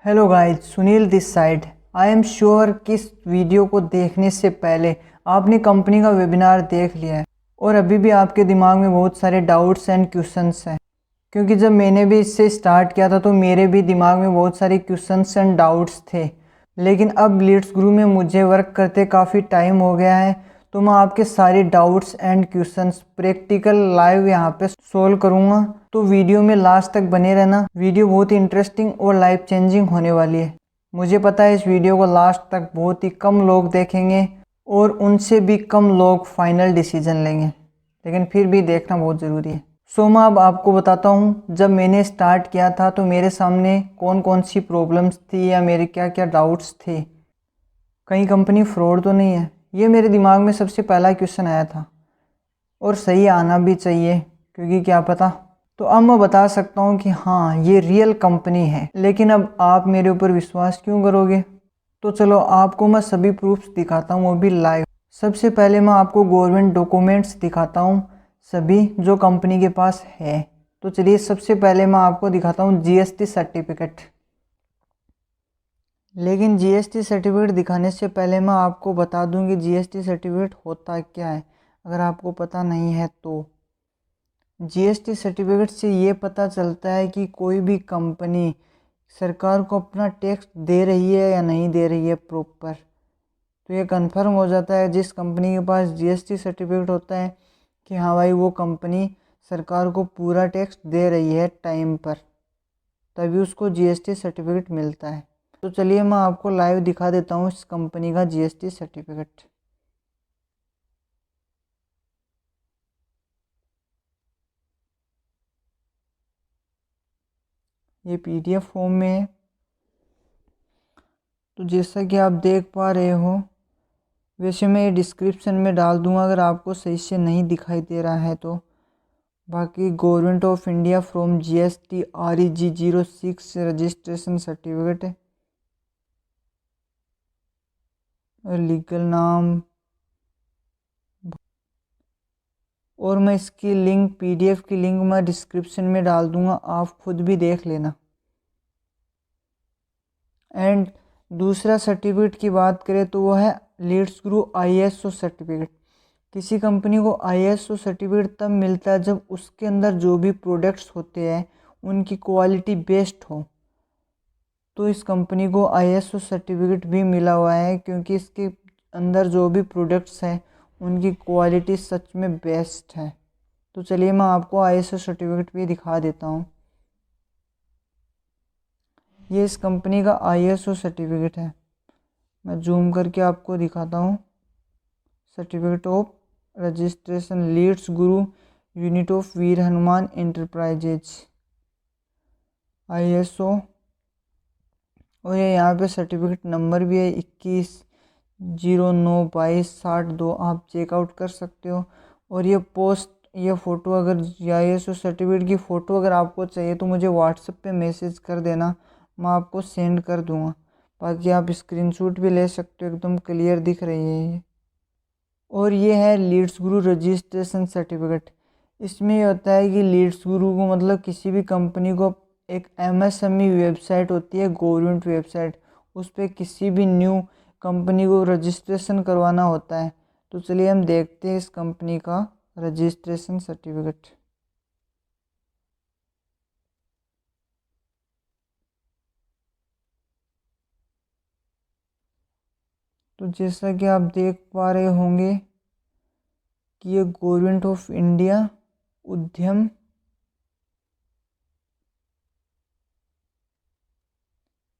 Hello guys, Sunil this side. I am sure कि इस video को देखने से पहले आपने कंपनी का वेबिनार देख लिया है और अभी भी आपके दिमाग में बहुत सारे डाउट्स एंड क्वेश्चंस हैं, क्योंकि जब मैंने भी इससे स्टार्ट किया था तो मेरे भी दिमाग में बहुत सारे क्वेश्चंस एंड डाउट्स थे। लेकिन अब लीड्स गुरु में मुझे वर्क करते काफ़ी टाइम हो गया है, तो मैं आपके सारे doubts and questions practical live यहाँ पे सोल्व करूँगा। तो वीडियो में लास्ट तक बने रहना, वीडियो बहुत ही इंटरेस्टिंग और लाइफ चेंजिंग होने वाली है। मुझे पता है इस वीडियो को लास्ट तक बहुत ही कम लोग देखेंगे और उनसे भी कम लोग फाइनल डिसीजन लेंगे, लेकिन फिर भी देखना बहुत ज़रूरी है। सो मैं अब आपको बताता हूँ, जब मैंने स्टार्ट किया था तो मेरे सामने कौन कौन सी प्रॉब्लम्स थी या मेरे क्या क्या डाउट्स थे। कहीं कंपनी फ्रॉड तो नहीं है, ये मेरे दिमाग में सबसे पहला क्वेश्चन आया था, और सही आना भी चाहिए, क्योंकि क्या पता। तो अब मैं बता सकता हूँ कि हाँ, ये रियल कंपनी है। लेकिन अब आप मेरे ऊपर विश्वास क्यों करोगे? तो चलो आपको मैं सभी प्रूफ्स दिखाता हूँ, वो भी लाइव। सबसे पहले मैं आपको गवर्नमेंट डॉक्यूमेंट्स दिखाता हूँ, सभी जो कंपनी के पास है। तो चलिए सबसे पहले मैं आपको दिखाता हूँ जीएसटी सर्टिफिकेट। लेकिन जीएसटी सर्टिफिकेट दिखाने से पहले मैं आपको बता दूं कि जीएसटी सर्टिफिकेट होता क्या है, अगर आपको पता नहीं है तो। जीएसटी सर्टिफिकेट से ये पता चलता है कि कोई भी कंपनी सरकार को अपना टैक्स दे रही है या नहीं दे रही है प्रॉपर। तो ये कंफर्म हो जाता है जिस कंपनी के पास जीएसटी सर्टिफिकेट होता है कि हाँ भाई, वो कंपनी सरकार को पूरा टैक्स दे रही है टाइम पर, तभी उसको जीएसटी सर्टिफिकेट मिलता है। तो चलिए मैं आपको लाइव दिखा देता हूँ इस कंपनी का जीएसटी सर्टिफिकेट। ये पीडीएफ फॉर्म में है। तो जैसा कि आप देख पा रहे हो, वैसे मैं ये डिस्क्रिप्शन में डाल दूंगा अगर आपको सही से नहीं दिखाई दे रहा है तो। बाकी government of India from GST REG06 registration certificate है, और लीगल नाम, और मैं इसकी लिंक, पीडीएफ की लिंक मैं डिस्क्रिप्शन में डाल दूंगा, आप खुद भी देख लेना। एंड दूसरा सर्टिफिकेट की बात करें तो वो है लीड्स गुरु ISO सर्टिफिकेट। किसी कंपनी को ISO सर्टिफिकेट तब मिलता है जब उसके अंदर जो भी प्रोडक्ट्स होते हैं उनकी क्वालिटी बेस्ट हो। तो इस कंपनी को ISO सर्टिफिकेट भी मिला हुआ है, क्योंकि इसके अंदर जो भी प्रोडक्ट्स हैं उनकी क्वालिटी सच में बेस्ट है। तो चलिए मैं आपको ISO सर्टिफिकेट भी दिखा देता हूँ। ये इस कंपनी का ISO सर्टिफिकेट है, मैं जूम करके आपको दिखाता हूँ। Certificate of registration Leeds Guru unit of Veer Hanuman enterprises ISO, और ये यहाँ पे सर्टिफिकेट नंबर भी है 21/09/22/62, आप चेकआउट कर सकते हो। और ये पोस्ट, ये फ़ोटो, अगर ISO सर्टिफिकेट की फ़ोटो अगर आपको चाहिए तो मुझे व्हाट्सएप पे मैसेज कर देना, मैं आपको सेंड कर दूँगा। बाकी आप स्क्रीनशॉट भी ले सकते हो, एकदम क्लियर दिख रही है ये। और ये है लीड्स गुरु रजिस्ट्रेशन सर्टिफिकेट। इसमें ये होता है कि लीड्स गुरु को, मतलब किसी भी कंपनी को, एक MSME वेबसाइट होती है, गवर्नमेंट वेबसाइट, उस पर किसी भी न्यू कंपनी को रजिस्ट्रेशन करवाना होता है। तो चलिए हम देखते हैं इस कंपनी का रजिस्ट्रेशन सर्टिफिकेट। तो जैसा कि आप देख पा रहे होंगे कि ये गवर्नमेंट ऑफ इंडिया उद्यम,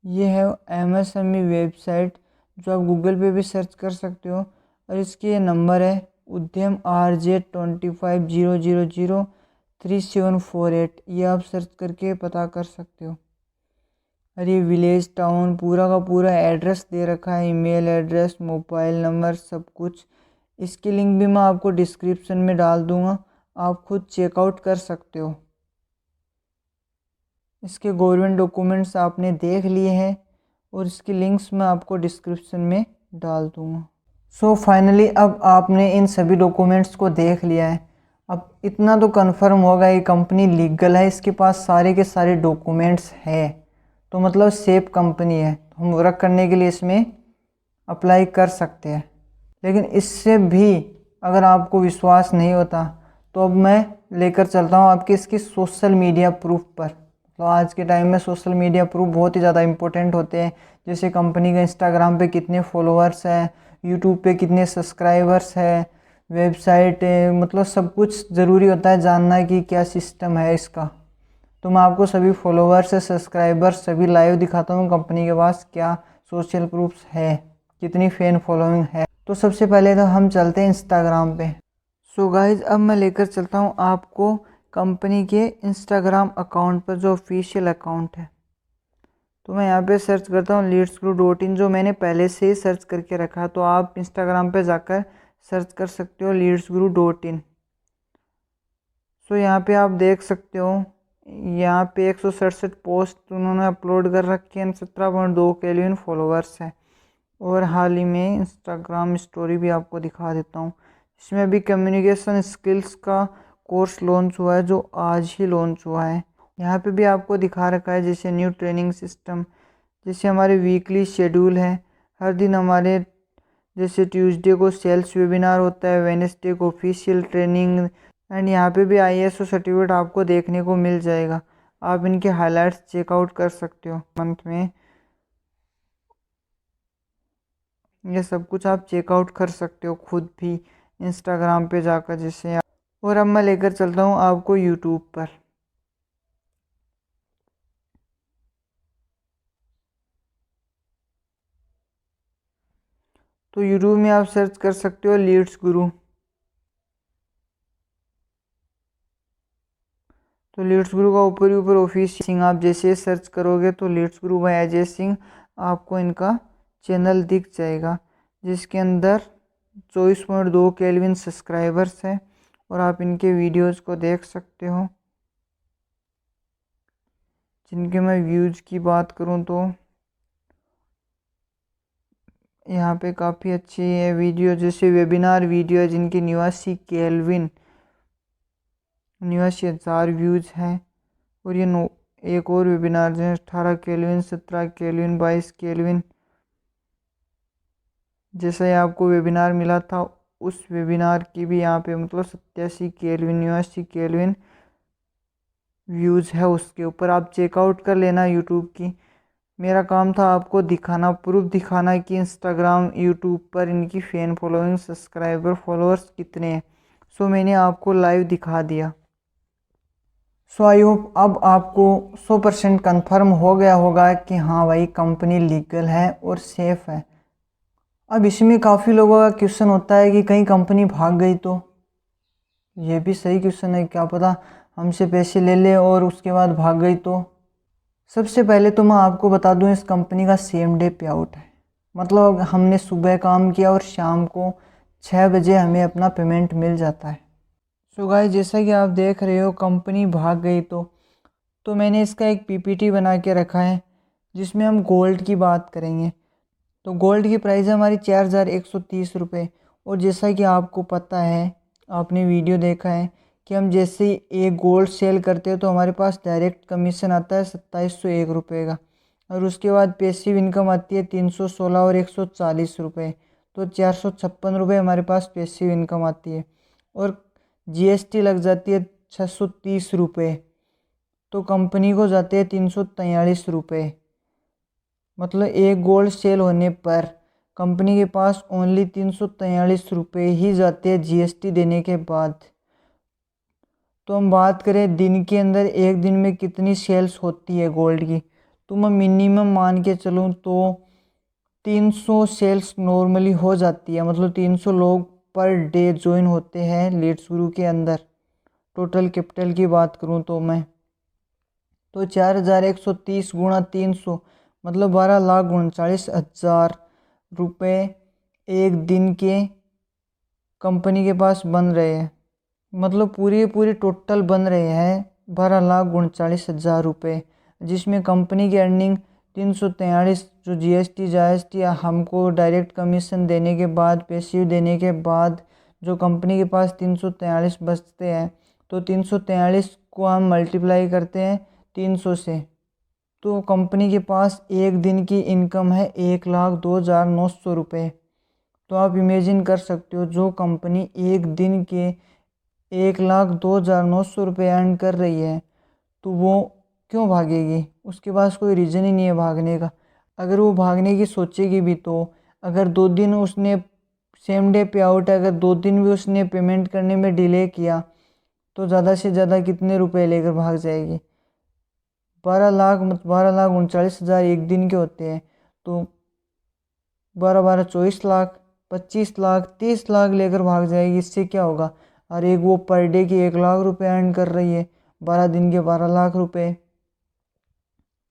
ये है MSME वेबसाइट, जो आप गूगल पे भी सर्च कर सकते हो। और इसके ये नंबर है उद्यम RJ2500034748, ये आप सर्च करके पता कर सकते हो। और ये विलेज, टाउन, पूरा का पूरा एड्रेस दे रखा है, ईमेल एड्रेस, मोबाइल नंबर, सब कुछ। इसकी लिंक भी मैं आपको डिस्क्रिप्शन में डाल दूँगा, आप खुद चेकआउट कर सकते हो। इसके गवर्नमेंट डॉक्यूमेंट्स आपने देख लिए हैं, और इसकी लिंक्स मैं आपको डिस्क्रिप्शन में डाल दूँगा। सो फाइनली अब आपने इन सभी डॉक्यूमेंट्स को देख लिया है। अब इतना तो कंफर्म होगा ये कंपनी लीगल है, इसके पास सारे के सारे डॉक्यूमेंट्स है। तो मतलब सेफ कंपनी है, तो हम वर्क करने के लिए इसमें अप्लाई कर सकते हैं। लेकिन इससे भी अगर आपको विश्वास नहीं होता तो अब मैं लेकर चलता हूँ आपके इसकी सोशल मीडिया प्रूफ पर। तो आज के टाइम में सोशल मीडिया प्रूफ बहुत ही ज़्यादा इम्पोर्टेंट होते हैं। जैसे कंपनी का इंस्टाग्राम पे कितने फॉलोअर्स हैं, यूट्यूब पे कितने सब्सक्राइबर्स हैं, वेबसाइट मतलब सब कुछ ज़रूरी होता है जानना कि क्या सिस्टम है इसका। तो मैं आपको सभी फॉलोअर्स सब्सक्राइबर्स सभी लाइव दिखाता हूँ कंपनी के पास क्या सोशल प्रूफ्स है, कितनी फ़ैन फॉलोइंग है। तो सबसे पहले तो हम चलते हैं इंस्टाग्राम पे। सो गाइज अब मैं लेकर चलता हूँ आपको कंपनी के इंस्टाग्राम अकाउंट पर, जो ऑफिशियल अकाउंट है। तो मैं यहाँ पे सर्च करता हूँ leadsguru.in, जो मैंने पहले से ही सर्च करके रखा। तो आप इंस्टाग्राम पे जाकर सर्च कर सकते हो leadsguru.in। सो यहाँ पे आप देख सकते हो, यहाँ पे 167 पोस्ट उन्होंने अपलोड कर रखे हैं, 17.2 केल्विन फॉलोअर्स है। और हाल ही में इंस्टाग्राम स्टोरी भी आपको दिखा देता हूँ। इसमें अभी कम्युनिकेशन स्किल्स का कोर्स लॉन्च हुआ है, जो आज ही लॉन्च हुआ है। यहाँ पे भी आपको दिखा रखा है जैसे न्यू ट्रेनिंग सिस्टम, जैसे हमारे वीकली शेड्यूल है। हर दिन हमारे जैसे ट्यूसडे को सेल्स वेबिनार होता है, वेडनेसडे को ऑफिशियल ट्रेनिंग, एंड यहाँ पे भी ISO सर्टिफिकेट आपको देखने को मिल जाएगा। आप इनके हाइलाइट्स चेकआउट कर सकते हो मंथ में, ये सब कुछ आप चेकआउट कर सकते हो खुद भी इंस्टाग्राम पे जाकर जैसे और अब मैं लेकर चलता हूँ आपको यूट्यूब पर। तो यूट्यूब में आप सर्च कर सकते हो लीड्स गुरु। तो लीड्स गुरु का ऊपर ही ऊपर ऑफिस सिंह आप जैसे सर्च करोगे तो लीड्स गुरु बाय अजय सिंह आपको इनका चैनल दिख जाएगा, जिसके अंदर 24.2 केल्विन सब्सक्राइबर्स हैं। और आप इनके वीडियोस को देख सकते हो, जिनके मैं व्यूज़ की बात करूं तो यहाँ पे काफ़ी अच्छी है वीडियो। जैसे वेबिनार वीडियो है जिनकी 89,000 व्यूज़ हैं। और ये एक और वेबिनार जो है 18 केल्विन, 17 केल्विन, 22 केल्विन, जैसे आपको वेबिनार मिला था उस वेबिनार की भी यहाँ पे मतलब 87 केल्विन, 89 केल्विन व्यूज़ है। उसके ऊपर आप चेकआउट कर लेना यूट्यूब की। मेरा काम था आपको दिखाना, प्रूफ दिखाना कि इंस्टाग्राम यूट्यूब पर इनकी फ़ैन फॉलोइंग सब्सक्राइबर फॉलोअर्स कितने हैं। सो मैंने आपको लाइव दिखा दिया। सो आई होप अब आपको 100% कन्फर्म हो गया होगा कि हाँ भाई कंपनी लीगल है और सेफ़ है। अब इसमें काफ़ी लोगों का क्वेश्चन होता है कि कहीं कंपनी भाग गई तो। ये भी सही क्वेश्चन है, क्या पता हमसे पैसे ले ले और उसके बाद भाग गई तो। सबसे पहले तो मैं आपको बता दूं इस कंपनी का सेम डे पे आउट है। मतलब हमने सुबह काम किया और शाम को 6 बजे हमें अपना पेमेंट मिल जाता है। सो गाइस जैसा कि आप देख रहे हो कंपनी भाग गई तो मैंने इसका एक PPT बना के रखा है जिसमें हम गोल्ड की बात करेंगे। तो गोल्ड की प्राइस है हमारी 4,130 रुपये। और जैसा कि आपको पता है, आपने वीडियो देखा है कि हम जैसे ही एक गोल्ड सेल करते हैं तो हमारे पास डायरेक्ट कमीशन आता है 2701 रुपये का। और उसके बाद पैसिव इनकम आती है 316 और 140 रुपये। तो 456 रुपये हमारे पास पैसिव इनकम आती है। और GST लग जाती है 630 रुपये। तो कंपनी को जाते हैं 343 रुपये। मतलब एक गोल्ड सेल होने पर कंपनी के पास ओनली 343 रुपये ही जाते हैं GST देने के बाद। तो हम बात करें दिन के अंदर एक दिन में कितनी सेल्स होती है गोल्ड की, तो मैं मिनिमम मान के चलूँ तो 300 सेल्स नॉर्मली हो जाती है। मतलब 300 लोग पर डे ज्वाइन होते हैं लीड्स गुरु के अंदर। टोटल कैपिटल की बात करूँ तो मैं तो 4,130 गुणा 300 मतलब 12,39,000 रुपये एक दिन के कंपनी के पास बन रहे हैं। मतलब पूरी टोटल बन रहे हैं 12,39,000 रुपये, जिसमें कंपनी की अर्निंग 343 जो GST हमको डायरेक्ट कमीशन देने के बाद, पैसिव देने के बाद जो कंपनी के पास 343 बचते हैं। तो 343 को हम मल्टीप्लाई करते हैं 300 से, तो कंपनी के पास एक दिन की इनकम है 1,02,900 रुपये। तो आप इमेजिन कर सकते हो, जो कंपनी एक दिन के 1,02,900 रुपये अर्न कर रही है, तो वो क्यों भागेगी? उसके पास कोई रीज़न ही नहीं है भागने का। अगर वो भागने की सोचेगी भी तो अगर 2 दिन उसने सेम डे पे आउट है, अगर 2 दिन भी उसने पेमेंट करने में डिले किया तो ज़्यादा से ज़्यादा कितने रुपए लेकर भाग जाएगी? 12,39,000 एक दिन के होते हैं। तो 12 12 24 लाख, 25 लाख, 30 लाख लेकर भाग जाएगी। इससे क्या होगा? और एक वो पर डे की 1 लाख रुपए अर्न कर रही है, 12 दिन के 12 लाख रुपए।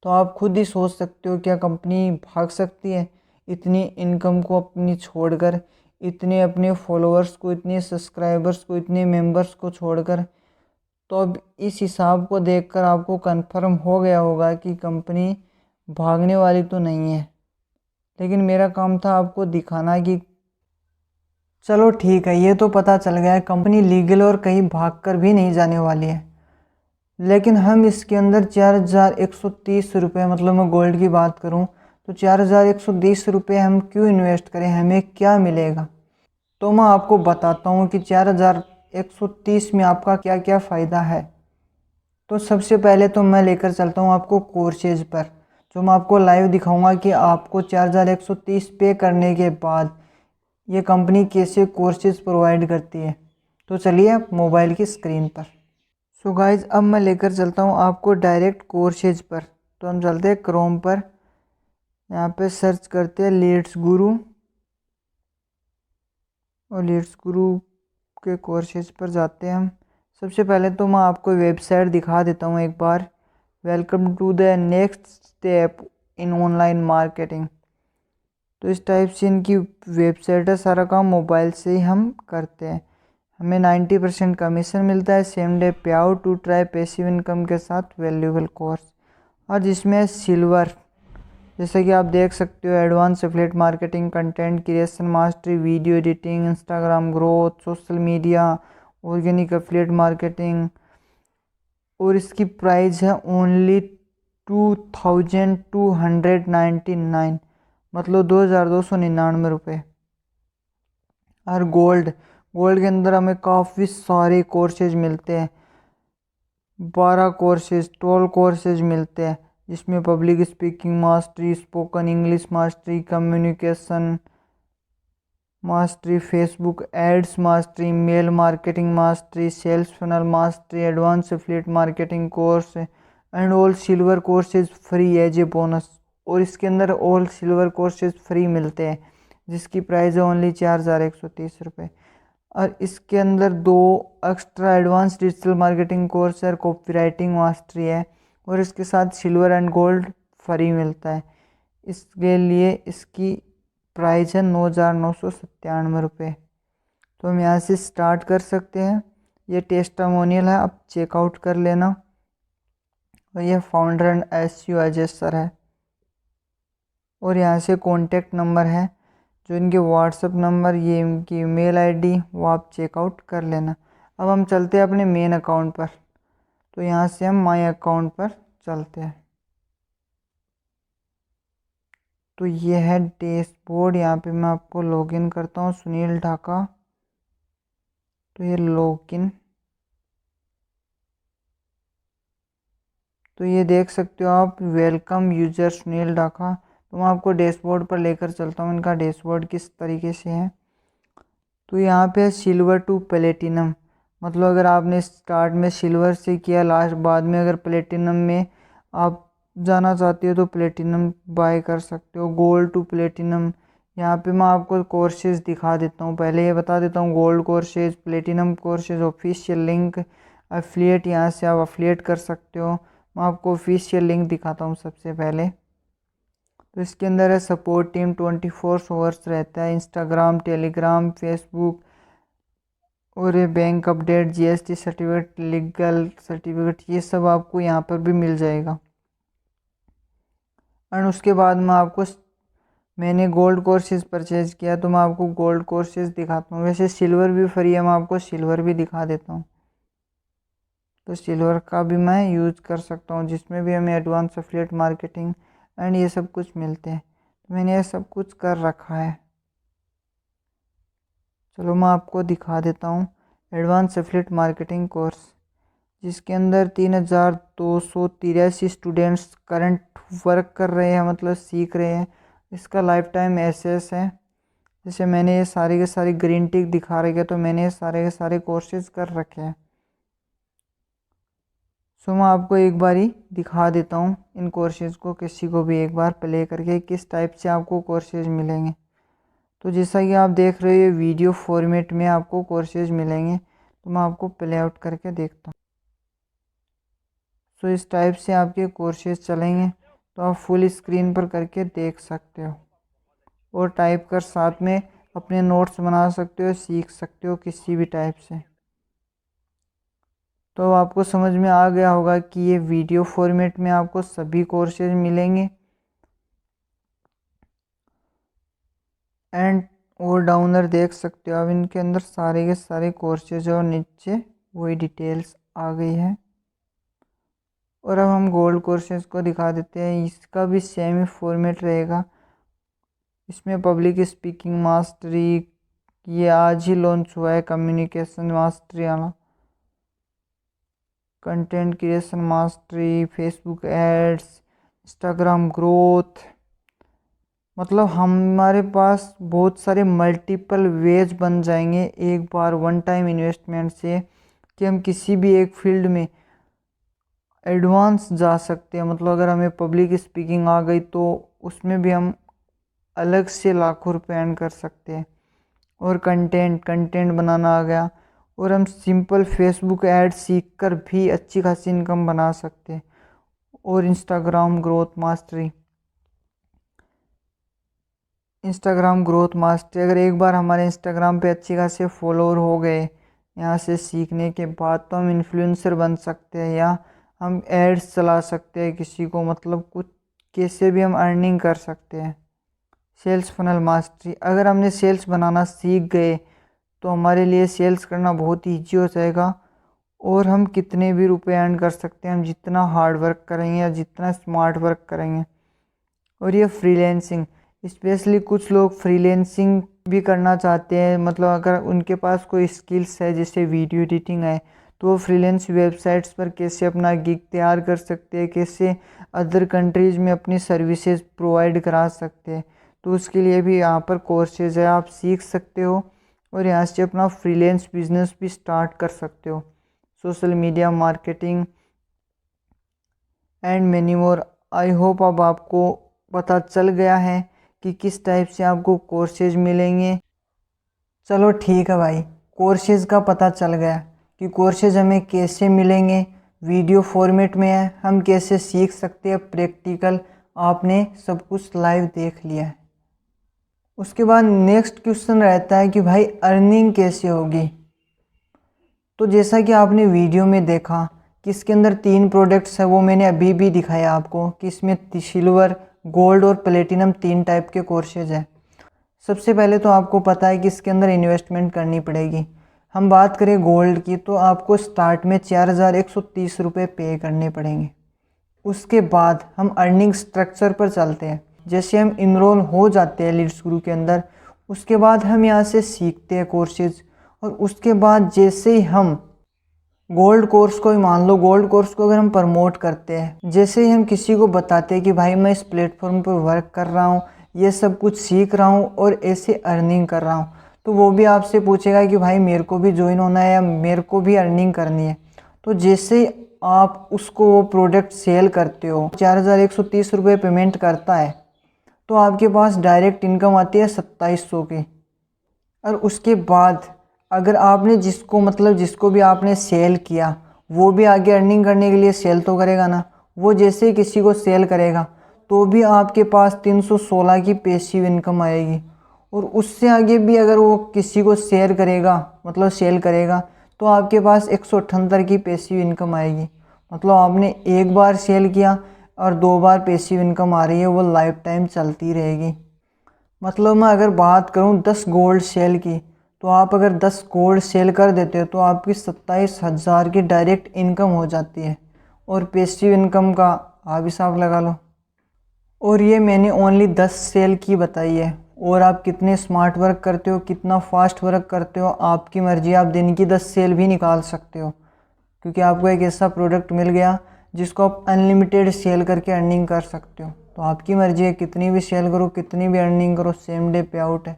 तो आप खुद ही सोच सकते हो, क्या कंपनी भाग सकती है इतनी इनकम को अपनी छोड़कर, इतने अपने फॉलोअर्स को, इतने सब्सक्राइबर्स को, इतने मेंबर्स को छोड़कर? तो अब इस हिसाब को देखकर आपको कंफर्म हो गया होगा कि कंपनी भागने वाली तो नहीं है। लेकिन मेरा काम था आपको दिखाना कि चलो ठीक है, ये तो पता चल गया है कंपनी लीगल और कहीं भागकर भी नहीं जाने वाली है। लेकिन हम इसके अंदर 4,130 रुपये, मतलब मैं गोल्ड की बात करूं तो 4,130 रुपये हम क्यों इन्वेस्ट करें, हमें क्या मिलेगा? तो मैं आपको बताता हूं कि 4,130 में आपका क्या क्या फ़ायदा है। तो सबसे पहले तो मैं लेकर चलता हूं आपको कोर्सेज पर, जो मैं आपको लाइव दिखाऊंगा कि आपको 4,130 पे करने के बाद ये कंपनी कैसे कोर्सेज प्रोवाइड करती है। तो चलिए आप मोबाइल की स्क्रीन पर। सो गाइज, अब मैं लेकर चलता हूँ आपको डायरेक्ट कोर्सेज पर। तो हम चलते हैं क्रोम पर, यहाँ पे सर्च करते हैं लीड्स गुरु, और लीड्स गुरु के कोर्सेज पर जाते हैं हम। सबसे पहले तो मैं आपको वेबसाइट दिखा देता हूँ एक बार। Welcome to the next step in online marketing. तो इस टाइप से इनकी वेबसाइट है। सारा काम मोबाइल से ही हम करते हैं। हमें 90% कमीशन मिलता है, same day pay out, to try passive income के साथ वैल्यूएबल कोर्स। और जिसमें सिल्वर, जैसे कि आप देख सकते हो, advance affiliate marketing, content creation mastery, video editing, Instagram growth, social media, organic affiliate marketing. और इसकी प्राइस है ओनली 2,299, मतलब 2,299 रुपये। और गोल्ड के अंदर हमें काफ़ी सारे कोर्सेज मिलते हैं। 12 कोर्सेज, 12 कोर्सेज मिलते हैं, जिसमें public speaking mastery, spoken English mastery, communication mastery, Facebook ads mastery, mail marketing mastery, sales funnel mastery, advance affiliate marketing course and all silver courses free as a bonus. और इसके अंदर all silver courses free मिलते हैं, जिसकी price है only 4,130 रुपये। और इसके अंदर 2 extra advance digital marketing course है, कॉपीराइटिंग मास्टरी है, और इसके साथ सिल्वर एंड गोल्ड फ्री मिलता है। इसके लिए इसकी प्राइस है 9,997 रुपये। तो हम यहाँ से स्टार्ट कर सकते हैं। ये टेस्टामोनियल है, आप चेकआउट कर लेना। और ये founder and SEO Ajay sir है। और यहाँ से कॉन्टेक्ट नंबर है, जो इनके व्हाट्सएप नंबर, ये इनकी ईमेल आईडी, वो आप चेकआउट कर लेना। अब हम चलते हैं अपने मेन अकाउंट पर। तो यहाँ से हम माई अकाउंट पर चलते हैं। तो ये है डैशबोर्ड। यहाँ पे मैं आपको लॉगिन करता हूँ, सुनील ढाका। तो ये लॉगिन, तो ये देख सकते हो आप, वेलकम यूजर सुनील ढाका। तो मैं आपको डैशबोर्ड पर लेकर चलता हूँ। इनका डैशबोर्ड किस तरीके से है। तो यहाँ पे सिल्वर टू प्लेटिनम, मतलब अगर आपने स्टार्ट में सिल्वर से किया, लास्ट बाद में अगर प्लेटिनम में आप जाना चाहते हो तो प्लेटिनम बाय कर सकते हो। गोल्ड टू प्लेटिनम, यहाँ पे मैं आपको कोर्सेज दिखा देता हूँ। पहले ये बता देता हूँ, gold courses, platinum courses, official link, affiliate, यहाँ से आप एफिलिएट कर सकते हो। मैं आपको ऑफिशियल लिंक दिखाता हूँ सबसे पहले। तो इसके अंदर है सपोर्ट टीम 24 आवर्स रहता है, इंस्टाग्राम, टेलीग्राम, फेसबुक, और ये bank update, GST certificate, legal certificate, ये सब आपको यहाँ पर भी मिल जाएगा। एंड उसके बाद मैंने गोल्ड कोर्सेज परचेज़ किया, तो मैं आपको गोल्ड कोर्सेज दिखाता हूँ। वैसे सिल्वर भी फ्री है, मैं आपको सिल्वर भी दिखा देता हूँ। तो सिल्वर का भी मैं यूज़ कर सकता हूँ, जिसमें भी हमें एडवांस एफिलिएट मार्केटिंग एंड ये सब कुछ मिलते हैं। तो मैंने ये सब कुछ कर रखा है। चलो मैं आपको दिखा देता हूँ एडवांस एफिलिएट मार्केटिंग कोर्स, जिसके अंदर 3283 स्टूडेंट्स करंट वर्क कर रहे हैं, मतलब सीख रहे हैं। इसका लाइफ टाइम एसेस है। जैसे मैंने ये सारे के सारे ग्रीन टिक दिखा रखे, तो मैंने ये सारे के सारे कोर्सेज कर रखे हैं। सो मैं आपको एक बारी दिखा देता हूँ इन कोर्सेज को, किसी को भी एक बार प्ले करके किस टाइप से आपको कोर्सेज मिलेंगे। तो जैसा कि आप देख रहे हो ये वीडियो फॉर्मेट में आपको कोर्सेज मिलेंगे। तो मैं आपको प्ले आउट करके देखता हूँ। सो इस टाइप से आपके कोर्सेज चलेंगे, तो आप फुल स्क्रीन पर करके देख सकते हो और टाइप कर साथ में अपने नोट्स बना सकते हो, सीख सकते हो किसी भी टाइप से। तो आपको समझ में आ गया होगा कि ये वीडियो फॉर्मेट में आपको सभी कोर्सेज मिलेंगे। एंड और डाउनर देख सकते हो अब इनके अंदर सारे के सारे कोर्सेज और नीचे वही डिटेल्स आ गई है। और अब हम गोल्ड कोर्सेज को दिखा देते हैं। इसका भी सेम ही फॉर्मेट रहेगा। इसमें पब्लिक स्पीकिंग मास्टरी, ये आज ही लॉन्च हुआ है, कम्युनिकेशन मास्टरी वाला, content creation mastery, Facebook ads, Instagram growth. मतलब हमारे पास बहुत सारे मल्टीपल वेज बन जाएंगे एक बार वन टाइम इन्वेस्टमेंट से, कि हम किसी भी एक फील्ड में एडवांस जा सकते हैं। मतलब अगर हमें पब्लिक स्पीकिंग आ गई तो उसमें भी हम अलग से लाखों रुपए अर्न कर सकते हैं। और कंटेंट बनाना आ गया, और हम सिंपल फेसबुक ऐड सीख कर भी अच्छी खासी इनकम बना सकते हैं। और इंस्टाग्राम ग्रोथ मास्टरी, अगर एक बार हमारे इंस्टाग्राम पे अच्छी खासे फॉलोअर हो गए यहाँ से सीखने के बाद, तो हम इन्फ्लुएंसर बन सकते हैं या हम एड्स चला सकते हैं किसी को, मतलब कुछ कैसे भी हम अर्निंग कर सकते हैं। सेल्स फनल मास्टरी, अगर हमने सेल्स बनाना सीख गए तो हमारे लिए सेल्स करना बहुत ईजी हो जाएगा, और हम कितने भी रुपए अर्न कर सकते हैं हम जितना हार्ड वर्क करेंगे या जितना स्मार्ट वर्क करेंगे। और ये फ्रीलैंसिंग, स्पेशली कुछ लोग फ्रीलैंसिंग भी करना चाहते हैं। मतलब अगर उनके पास कोई स्किल्स है जैसे वीडियो एडिटिंग है, तो वो फ्रीलैंस वेबसाइट्स पर कैसे अपना गिग तैयार कर सकते हैं, कैसे अदर कंट्रीज़ में अपनी सर्विसेज प्रोवाइड करा सकते हैं। तो उसके लिए भी यहाँ पर कोर्सेज है, आप सीख सकते हो और यहाँ से अपना फ्रीलैंस बिजनेस भी स्टार्ट कर सकते हो। Social media marketing and many more. I hope अब आपको पता चल गया है कि किस टाइप से आपको कोर्सेज मिलेंगे। चलो ठीक है भाई, कोर्सेज का पता चल गया कि कोर्सेज हमें कैसे मिलेंगे, वीडियो फॉर्मेट में है, हम कैसे सीख सकते हैं प्रैक्टिकल, आपने सब कुछ लाइव देख लिया है। उसके बाद नेक्स्ट क्वेश्चन रहता है कि भाई अर्निंग कैसे होगी। तो जैसा कि आपने वीडियो में देखा कि इसके अंदर 3 प्रोडक्ट्स है, वो मैंने अभी भी दिखाया आपको कि इसमें सिल्वर, गोल्ड और प्लेटिनम 3 टाइप के कोर्सेज हैं। सबसे पहले तो आपको पता है कि इसके अंदर इन्वेस्टमेंट करनी पड़ेगी। हम बात करें गोल्ड की, तो आपको स्टार्ट में 4130 रुपये पे करने पड़ेंगे। उसके बाद हम अर्निंग स्ट्रक्चर पर चलते हैं। जैसे हम इनरोल हो जाते हैं लीड्स गुरु के अंदर, उसके बाद हम यहाँ से सीखते हैं कोर्सेज, और उसके बाद जैसे ही हम गोल्ड कोर्स को ही मान लो, गोल्ड कोर्स को अगर हम प्रमोट करते हैं, जैसे ही हम किसी को बताते हैं कि भाई मैं इस प्लेटफॉर्म पर वर्क कर रहा हूँ, ये सब कुछ सीख रहा हूँ और ऐसे अर्निंग कर रहा हूँ, तो वो भी आपसे पूछेगा कि भाई मेरे को भी ज्वाइन होना है या मेरे को भी अर्निंग करनी है। तो जैसे आप उसको वो प्रोडक्ट सेल करते हो, 4130 रुपये पेमेंट करता है, तो आपके पास डायरेक्ट इनकम आती है 2700 की। और उसके बाद अगर आपने जिसको भी आपने सेल किया, वो भी आगे अर्निंग करने के लिए सेल तो करेगा ना। वो जैसे ही किसी को सेल करेगा तो भी आपके पास 316 की पैसिव इनकम आएगी। और उससे आगे भी अगर वो किसी को शेयर करेगा, मतलब सेल करेगा, तो आपके पास 178 की पैसिव इनकम आएगी। मतलब आपने एक बार सेल किया और 2 बार पैसिव इनकम आ रही है, वो लाइफ टाइम चलती रहेगी। मतलब मैं अगर बात करूं 10 गोल्ड सेल की, तो आप अगर 10 कोड सेल कर देते हो तो आपकी 27,000 की डायरेक्ट इनकम हो जाती है। और पैसिव इनकम का आप हिसाब लगा लो। और ये मैंने ओनली 10 सेल की बताई है। और आप कितने स्मार्ट वर्क करते हो, कितना फास्ट वर्क करते हो, आपकी मर्जी। आप दिन की 10 सेल भी निकाल सकते हो, क्योंकि आपको एक ऐसा प्रोडक्ट मिल गया जिसको आप अनलिमिटेड सेल करके अर्निंग कर सकते हो। तो आपकी मर्जी है, कितनी भी सेल करो, कितनी भी अर्निंग करो, सेम डे पे आउट है।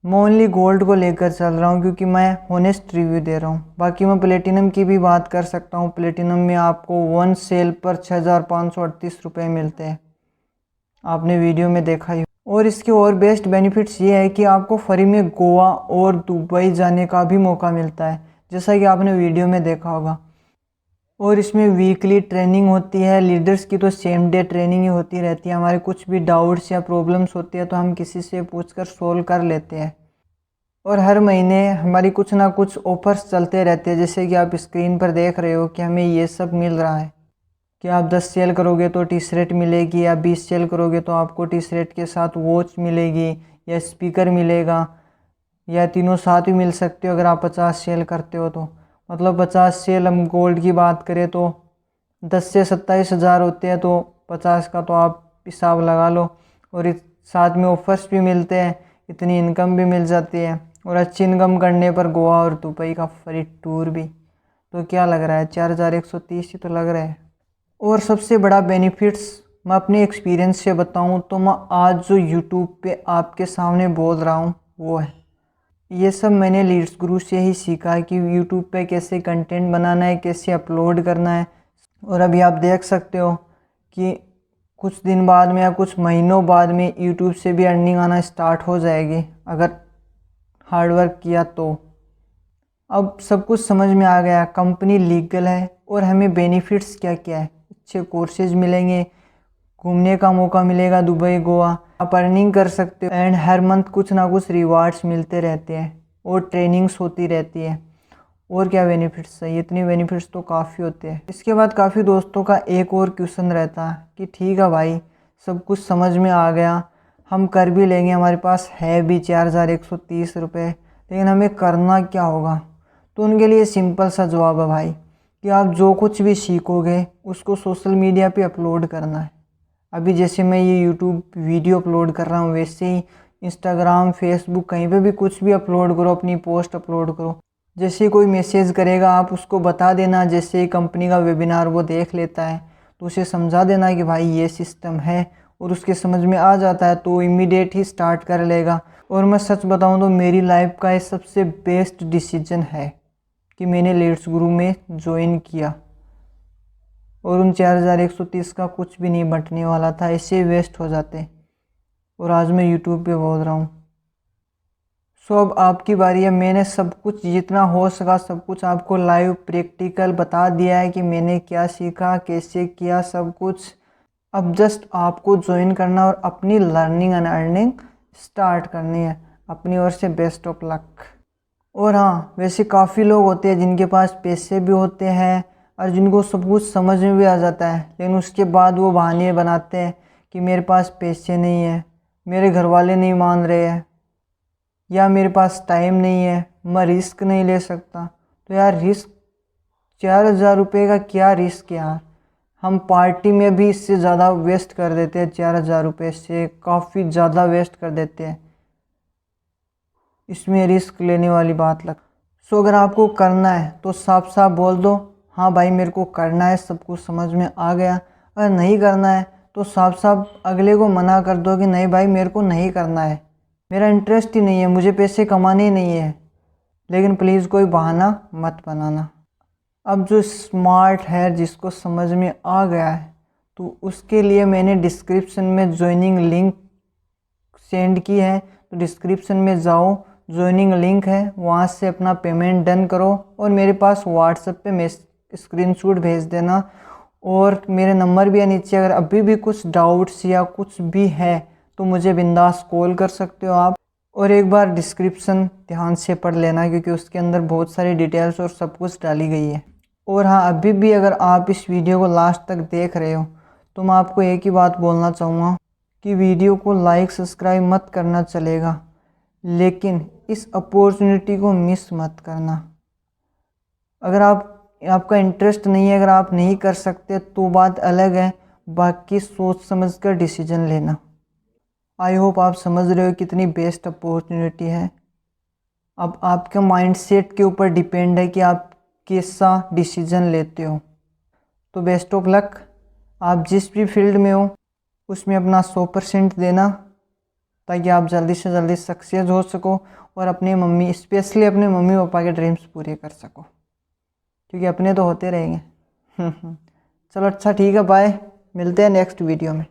मैं ओनली गोल्ड को लेकर चल रहा हूँ क्योंकि मैं होनेस्ट रिव्यू दे रहा हूँ। बाकी मैं प्लेटिनम की भी बात कर सकता हूँ। प्लेटिनम में आपको 1 सेल पर 6,538 रुपये मिलते हैं, आपने वीडियो में देखा ही। और इसके और बेस्ट बेनिफिट्स ये है कि आपको फ्री में गोवा और दुबई जाने का भी मौका मिलता है, जैसा कि आपने वीडियो में देखा होगा। और इसमें वीकली ट्रेनिंग होती है। लीडर्स की तो सेम डे ट्रेनिंग ही होती रहती है। हमारे कुछ भी डाउट्स या प्रॉब्लम्स होती है तो हम किसी से पूछकर सोल्व कर लेते हैं। और हर महीने हमारी कुछ ना कुछ ऑफर्स चलते रहते हैं, जैसे कि आप स्क्रीन पर देख रहे हो कि हमें ये सब मिल रहा है कि आप 10 सेल करोगे तो टी शर्ट मिलेगी, या 20 सेल करोगे तो आपको टी शर्ट के साथ वॉच मिलेगी या स्पीकर मिलेगा, या तीनों साथ भी मिल सकते हो अगर आप 50 सेल करते हो तो। मतलब 50 सेल, हम गोल्ड की बात करें तो 10 से 27,000 होते हैं, तो 50 का तो आप हिसाब लगा लो। और इस साथ में ऑफर्स भी मिलते हैं, इतनी इनकम भी मिल जाती है। और अच्छी इनकम करने पर गोवा और दुबई का फ्री टूर भी। तो क्या लग रहा है, 4,130 ही तो लग रहा है। और सबसे बड़ा बेनिफिट्स मैं अपने एक्सपीरियंस से बताऊं तो मैं आज जो यूट्यूब पे आपके सामने बोल रहा हूं वो है, ये सब मैंने लीड्स गुरु से ही सीखा है कि यूट्यूब पे कैसे कंटेंट बनाना है, कैसे अपलोड करना है। और अभी आप देख सकते हो कि कुछ दिन बाद में या कुछ महीनों बाद में यूट्यूब से भी अर्निंग आना स्टार्ट हो जाएगी अगर हार्ड वर्क किया तो। अब सब कुछ समझ में आ गया, कंपनी लीगल है और हमें बेनिफिट्स क्या क्या है। अच्छे कोर्सेज मिलेंगे, घूमने का मौका मिलेगा दुबई गोवा, आप अर्निंग कर सकते हो, एंड हर मंथ कुछ ना कुछ रिवार्ड्स मिलते रहते हैं और ट्रेनिंग्स होती रहती है। और क्या बेनिफिट्स है, इतनी बेनिफिट्स तो काफ़ी होते हैं। इसके बाद काफ़ी दोस्तों का एक और क्वेश्चन रहता है कि ठीक है भाई, सब कुछ समझ में आ गया, हम कर भी लेंगे, हमारे पास है भी 4,130 रुपये, लेकिन हमें करना क्या होगा। तो उनके लिए सिंपल सा जवाब है भाई कि आप जो कुछ भी सीखोगे उसको सोशल मीडिया पे अपलोड करना है। अभी जैसे मैं ये यूट्यूब वीडियो अपलोड कर रहा हूँ, वैसे ही इंस्टाग्राम, फेसबुक, कहीं पे भी कुछ भी अपलोड करो, अपनी पोस्ट अपलोड करो। जैसे कोई मैसेज करेगा आप उसको बता देना, जैसे ही कंपनी का वेबिनार वो देख लेता है तो उसे समझा देना कि भाई ये सिस्टम है, और उसके समझ में आ जाता है तो इमीडिएट ही स्टार्ट कर लेगा। और मैं सच बताऊं तो मेरी लाइफ का ये सबसे बेस्ट डिसीजन है कि मैंने लीड्स गुरु में ज्वाइन किया। और उन 4,130 का कुछ भी नहीं बटने वाला था, ऐसे वेस्ट हो जाते। और आज मैं यूट्यूब पे बोल रहा हूँ। सो अब आपकी बारी है। मैंने सब कुछ जितना हो सका सब कुछ आपको लाइव प्रैक्टिकल बता दिया है कि मैंने क्या सीखा, कैसे किया, सब कुछ। अब जस्ट आपको ज्वाइन करना और अपनी लर्निंग एंड अर्निंग स्टार्ट करनी है। अपनी ओर से बेस्ट ऑफ लक। और हाँ, वैसे काफ़ी लोग होते हैं जिनके पास पैसे भी होते हैं और जिनको सब कुछ समझ में भी आ जाता है, लेकिन उसके बाद वो बहाने बनाते हैं कि मेरे पास पैसे नहीं है, मेरे घर वाले नहीं मान रहे हैं, या मेरे पास टाइम नहीं है, मैं रिस्क नहीं ले सकता। तो यार रिस्क, 4,000 रुपये का क्या रिस्क यार। हम पार्टी में भी इससे ज़्यादा वेस्ट कर देते हैं, 4,000 रुपये से काफ़ी ज़्यादा वेस्ट कर देते हैं। इसमें रिस्क लेने वाली बात लग। सो अगर आपको करना है तो साफ साफ बोल दो, हाँ भाई मेरे को करना है, सब कुछ समझ में आ गया। अगर नहीं करना है तो साफ साफ अगले को मना कर दो कि नहीं भाई मेरे को नहीं करना है, मेरा इंटरेस्ट ही नहीं है, मुझे पैसे कमाने ही नहीं है। लेकिन प्लीज़ कोई बहाना मत बनाना। अब जो स्मार्ट है, जिसको समझ में आ गया है, तो उसके लिए मैंने डिस्क्रिप्शन में ज्वाइनिंग लिंक सेंड की है। तो डिस्क्रिप्शन में जाओ, ज्वाइनिंग लिंक है, वहाँ से अपना पेमेंट डन करो और मेरे पास व्हाट्सएप पे स्क्रीनशॉट भेज देना। और मेरे नंबर भी है नीचे, अगर अभी भी कुछ डाउट्स या कुछ भी है तो मुझे बिंदास कॉल कर सकते हो आप। और एक बार डिस्क्रिप्शन ध्यान से पढ़ लेना क्योंकि उसके अंदर बहुत सारी डिटेल्स और सब कुछ डाली गई है। और हाँ, अभी भी अगर आप इस वीडियो को लास्ट तक देख रहे हो तो मैं आपको एक ही बात बोलना चाहूँगा कि वीडियो को लाइक सब्सक्राइब मत करना चलेगा, लेकिन इस अपॉर्चुनिटी को मिस मत करना। अगर आपका इंटरेस्ट नहीं है, अगर आप नहीं कर सकते तो बात अलग है, बाकी सोच समझ कर डिसीजन लेना। आई होप आप समझ रहे हो कितनी बेस्ट अपॉर्चुनिटी है। अब आपके माइंडसेट के ऊपर डिपेंड है कि आप कैसा डिसीजन लेते हो। तो बेस्ट ऑफ लक। आप जिस भी फील्ड में हो उसमें अपना 100% देना, ताकि आप जल्दी से जल्दी सक्सेस हो सको और अपने स्पेशली अपने मम्मी पापा के ड्रीम्स पूरे कर सको, क्योंकि अपने तो होते रहेंगे। चलो अच्छा ठीक है, बाय, मिलते हैं नेक्स्ट वीडियो में।